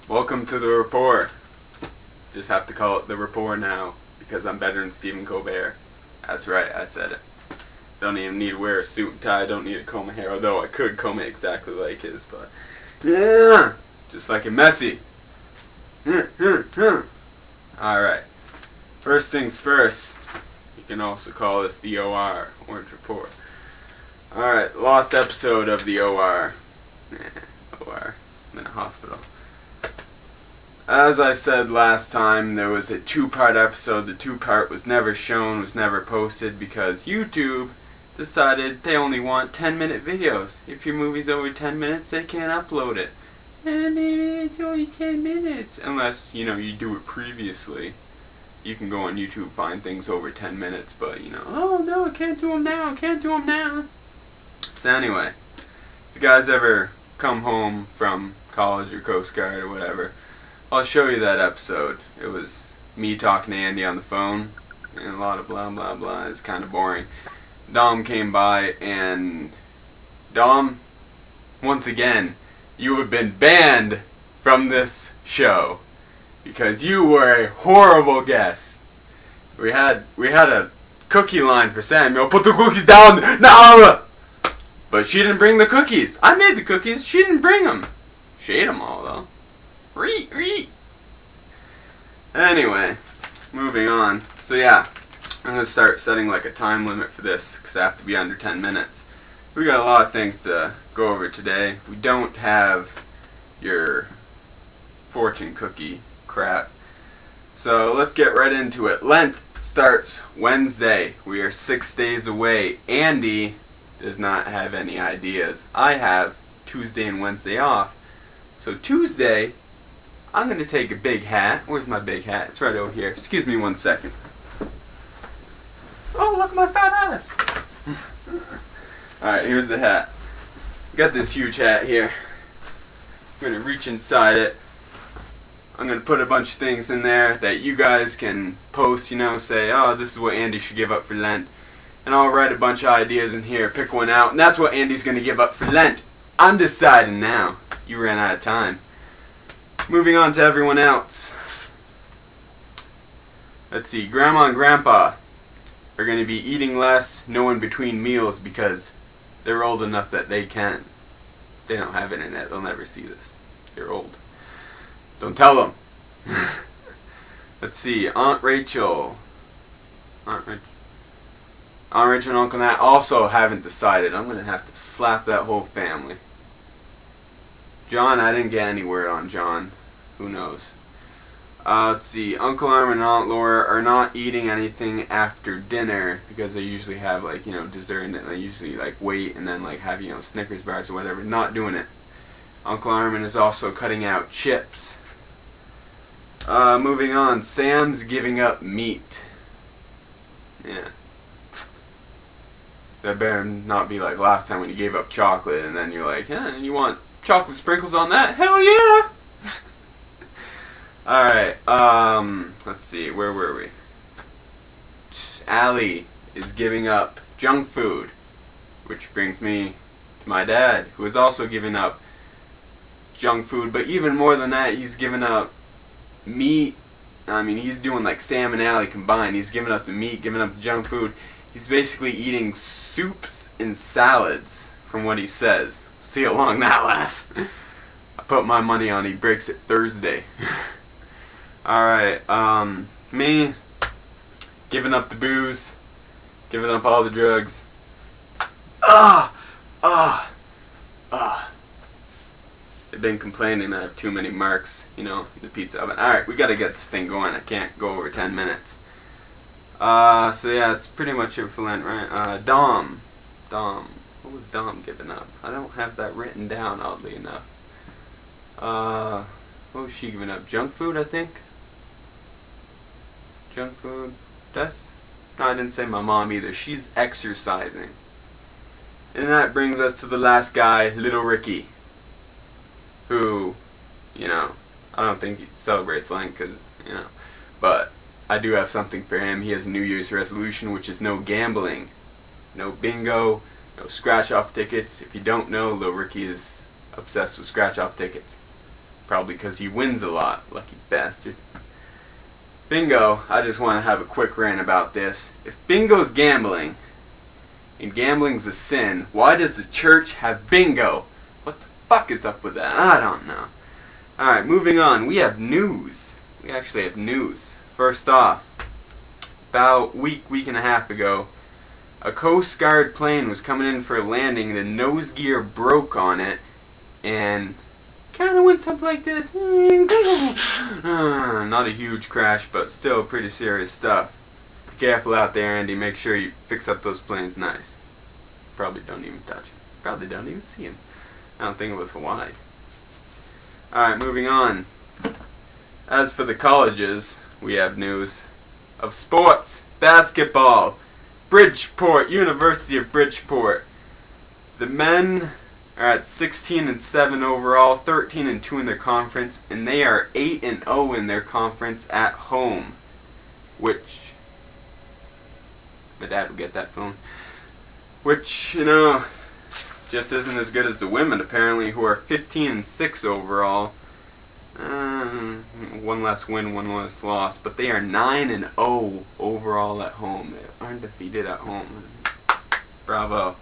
Welcome to the report. Just have to call it the report now because I'm better than Stephen Colbert. That's right, I said it. Don't even need to wear a suit and tie. Don't need to comb my hair, although I could comb it exactly like his, but yeah, just like a messy. Alright. First things first. You can also call this the OR, Orange Report. Alright, lost episode of the OR. OR. I'm in a hospital. As I said last time, there was a two-part episode. The two-part was never shown, was never posted because YouTube decided they only want 10-minute videos. If your movie's over 10 minutes, they can't upload it. And maybe it's only 10 minutes. Unless, you do it previously. You can go on YouTube, find things over 10 minutes, but, oh no, I can't do them now, I can't do them now. So anyway, if you guys ever come home from college or Coast Guard or whatever, I'll show you that episode. It was me talking to Andy on the phone, and a lot of blah blah blah. It's kind of boring. Dom came by, and Dom, once again, you have been banned from this show because you were a horrible guest. We had a cookie line for Samuel. Put the cookies down now. But she didn't bring the cookies. I made the cookies. She didn't bring them. She ate them all though. Reet. Anyway, moving on. So yeah, I'm going to start setting like a time limit for this because I have to be under 10 minutes. We got a lot of things to go over today. We don't have your fortune cookie crap. So let's get right into it. Lent starts Wednesday. We are 6 days away. Andy does not have any ideas. I have Tuesday and Wednesday off. So Tuesday, I'm going to take a big hat. Where's my big hat? It's right over here. Excuse me 1 second. Oh, look at my fat ass. Alright, here's the hat. Got this huge hat here. I'm going to reach inside it. I'm going to put a bunch of things in there that you guys can post, say, oh, this is what Andy should give up for Lent. And I'll write a bunch of ideas in here, pick one out, and that's what Andy's going to give up for Lent. I'm deciding now. You ran out of time. Moving on to everyone else. Let's see, Grandma and Grandpa are going to be eating less, no in between meals, because they're old enough that they can. They don't have internet, they'll never see this. They're old. Don't tell them. Let's see, Aunt Rachel and Uncle Nat also haven't decided. I'm going to have to slap that whole family. John, I didn't get any word on John. Who knows? Let's see. Uncle Arm and Aunt Laura are not eating anything after dinner because they usually have dessert and they usually wait and then have Snickers bars or whatever. Not doing it. Uncle Armin is also cutting out chips. Moving on. Sam's giving up meat. Yeah. That better not be like last time when you gave up chocolate and then you're like, yeah, and you want chocolate sprinkles on that? Hell yeah! Alright, let's see, where were we? Allie is giving up junk food, which brings me to my dad, who is also giving up junk food, but even more than that, he's giving up meat. I mean, he's doing like Sam and Allie combined. He's giving up the meat, giving up the junk food. He's basically eating soups and salads, from what he says. See how long that lasts. I put my money on he breaks it Thursday. Alright, me, giving up the booze, giving up all the drugs. They've been complaining I have too many marks, in the pizza oven. Alright, we gotta get this thing going. I can't go over 10 minutes. So yeah, it's pretty much it for Lent, right? Dom. What was Dom giving up? I don't have that written down, oddly enough. What was she giving up? Junk food, I think? Junk food? No, I didn't say my mom either. She's exercising. And that brings us to the last guy, Little Ricky. Who, I don't think he celebrates Lent because, but I do have something for him. He has a New Year's resolution, which is no gambling, no bingo, no scratch-off tickets. If you don't know, Lil Ricky is obsessed with scratch-off tickets. Probably because he wins a lot. Lucky bastard. Bingo, I just want to have a quick rant about this. If bingo's gambling, and gambling's a sin, why does the church have bingo? What the fuck is up with that? I don't know. Alright, moving on. We have news. We actually have news. First off, about week and a half ago, a Coast Guard plane was coming in for a landing, the nose gear broke on it, and kind of went something like this. Not a huge crash, but still pretty serious stuff. Be careful out there, Andy. Make sure you fix up those planes nice. Probably don't even touch them. Probably don't even see them. I don't think it was Hawaii. Alright, moving on. As for the colleges, we have news of sports. Basketball. Bridgeport, University of Bridgeport. The men are at 16-7 overall, 13-2 in their conference, and they are 8-0 in their conference at home. Which, my dad will get that phone. Which, just isn't as good as the women apparently, who are 15-6 overall. One less win, one less loss, but they are 9-0 overall at home. They're undefeated at home. Bravo.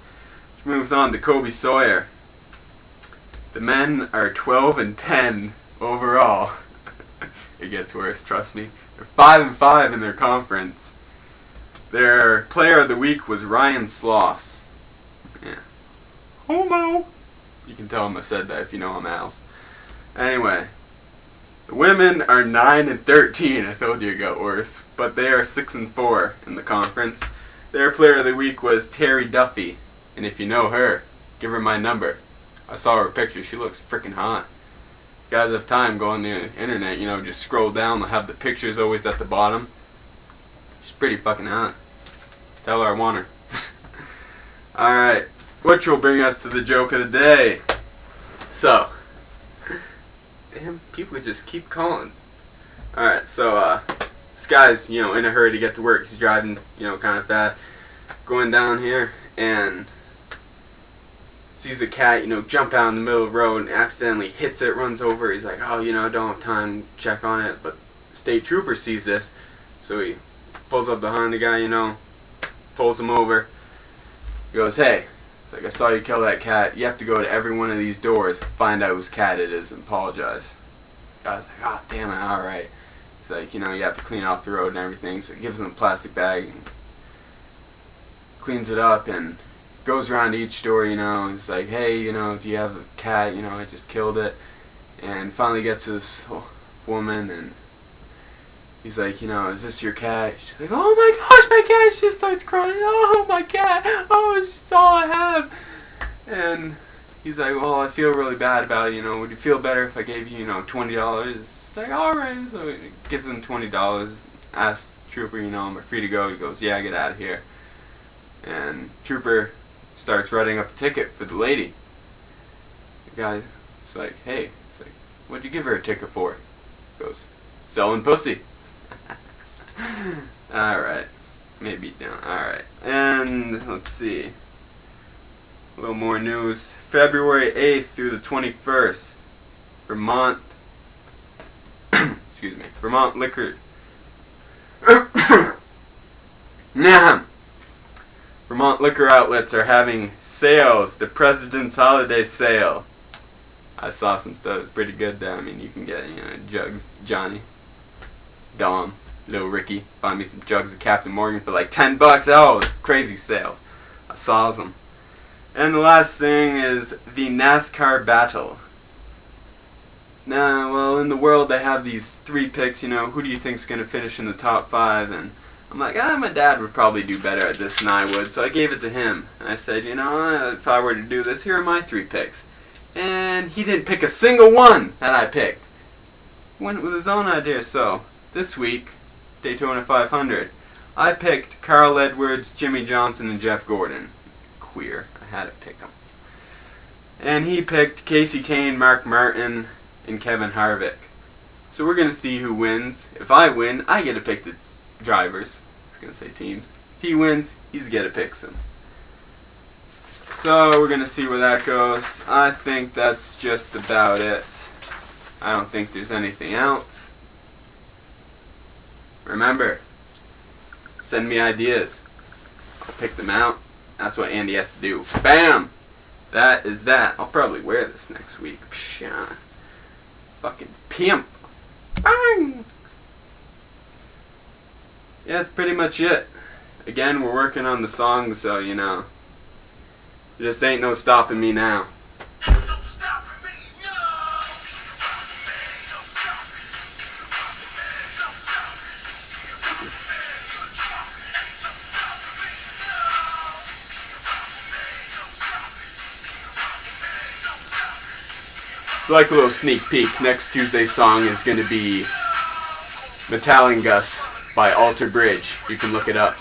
Which moves on to Kobe Sawyer. The men are 12-10 overall. It gets worse, trust me. They're 5-5 in their conference. Their player of the week was Ryan Sloss. Yeah. Homo! You can tell him I said that if you know him else. Anyway. The women are 9-13. I told you it got worse. But they are 6-4 in the conference. Their player of the week was Terry Duffy. And if you know her, give her my number. I saw her picture. She looks freaking hot. If you guys have time, go on the internet, just scroll down. They'll have the pictures always at the bottom. She's pretty fucking hot. Tell her I want her. Alright. Which will bring us to the joke of the day. So. Damn, people just keep calling. Alright, so, this guy's, in a hurry to get to work. He's driving, kind of fast. Going down here, and sees a cat, jump out in the middle of the road and accidentally hits it, runs over. He's like, oh, don't have time to check on it. But the state trooper sees this, so he pulls up behind the guy, pulls him over. He goes, hey, it's like, I saw you kill that cat. You have to go to every one of these doors, find out whose cat it is, and apologize. The guy's like, oh, damn it, alright. He's like, you have to clean off the road and everything. So he gives him a plastic bag and cleans it up and goes around to each door, He's like, hey, do you have a cat? I just killed it. And finally gets this woman, and he's like, is this your cat? She's like, oh my gosh, my cat! She just starts crying. Oh, my cat! Oh, it's all I have. And he's like, well, I feel really bad about it. Would you feel better if I gave you, $20? It's like, alright. So he gives him $20. Asks Trooper, am I free to go? He goes, yeah, get out of here. And Trooper starts writing up a ticket for the lady. The guy's like, hey, what'd you give her a ticket for? He goes, selling pussy. Alright. Maybe down. Alright. And let's see. A little more news. February 8th through the 21st. Vermont. Excuse me. Vermont liquor. Vermont liquor outlets are having sales. The President's Holiday Sale. I saw some stuff. Pretty good there. You can get, jugs. Johnny. Dom. Little Ricky. Find me some jugs of Captain Morgan for like $10. Oh, crazy sales. I saw them. And the last thing is the NASCAR battle. Now, well, in the world they have these 3 picks, who do you think's going to finish in the top 5? And I'm like, my dad would probably do better at this than I would, so I gave it to him. And I said, if I were to do this, here are my 3 picks. And he didn't pick a single one that I picked. He went with his own idea, so this week, Daytona 500, I picked Carl Edwards, Jimmy Johnson, and Jeff Gordon. Queer. I had to pick them. And he picked Casey Kane, Mark Martin, and Kevin Harvick. So we're going to see who wins. If I win, I get to pick the drivers. I was going to say teams. If he wins, he's going to pick some. So we're going to see where that goes. I think that's just about it. I don't think there's anything else. Remember, send me ideas. I'll pick them out. That's what Andy has to do. Bam! That is that. I'll probably wear this next week. Pshaw. Fucking pimp. Bang! Yeah, that's pretty much it. Again, we're working on the song, so you know. Just ain't no stopping me now. It's like a little sneak peek. Next Tuesday's song is going to be Metallingus by Alter Bridge. You can look it up.